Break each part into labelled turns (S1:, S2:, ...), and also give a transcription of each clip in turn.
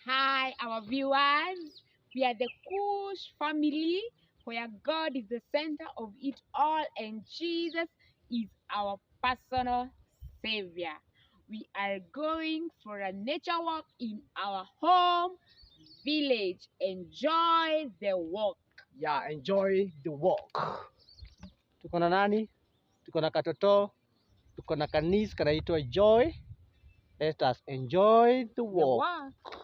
S1: Hi, our viewers. We are the Kush family, where God is the center of it all and Jesus is our personal savior. We are going for a nature walk in our home village. Enjoy the walk.
S2: Yeah, enjoy the walk. Tuko na nani? Tuko na katoto, tuko na kanisa kanaitwa Joy. Let us enjoy the
S1: The
S2: walk.
S1: walk.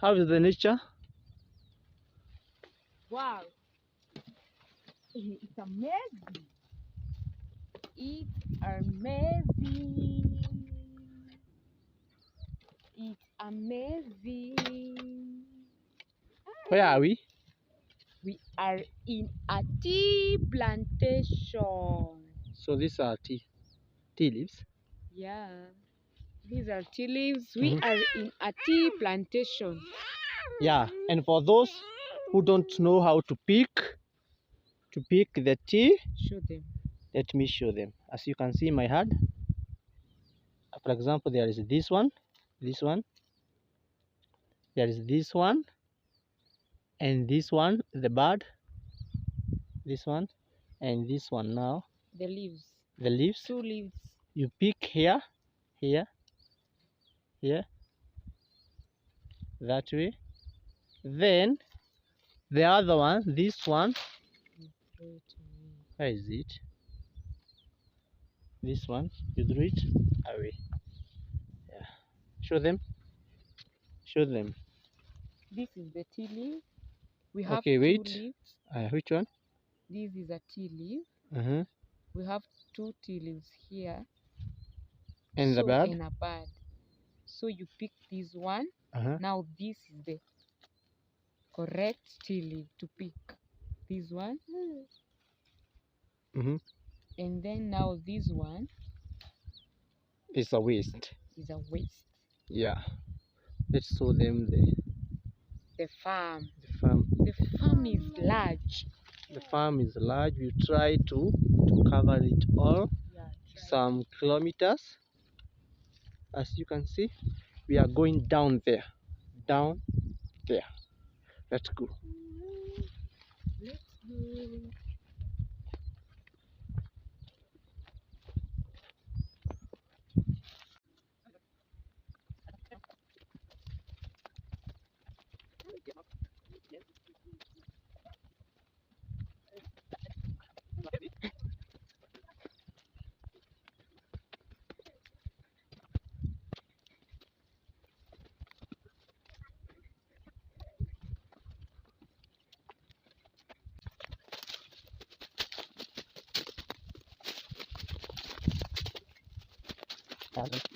S2: How is the nature?
S1: Wow. It's amazing. It's amazing. It's amazing.
S2: Where are we?
S1: We are in a tea plantation.
S2: So these are tea leaves.
S1: Yeah, these are tea leaves. We are in a tea plantation.
S2: Yeah, and for those who don't know how to pick the tea,
S1: Show them.
S2: let me show them. As you can see in my hand, for example, there is this one, there is this one, and this one, the bud, this one, and this one. Now
S1: The leaves.
S2: the leaves,
S1: 2 leaves.
S2: you pick here, that way. Then the other one, this one, where is it? This one, you throw it away. Yeah, show them.
S1: This is the tea leaf. We have
S2: Okay,
S1: 2
S2: wait.
S1: leaves.
S2: Which one?
S1: This is a tea leaf. We have 2 tea leaves here.
S2: And the bud.
S1: And a bud. So you pick this one. Now this is the correct tea leaf to pick. This one. And then now this one
S2: It's a waste.
S1: is a waste.
S2: Yeah. Let's show them
S1: The farm.
S2: the farm.
S1: The farm is large.
S2: The farm is large. We try to cover it all.
S1: Yeah,
S2: some kilometers. As you can see, we are going down there. Let's go.
S1: Let's go.
S2: Pardon.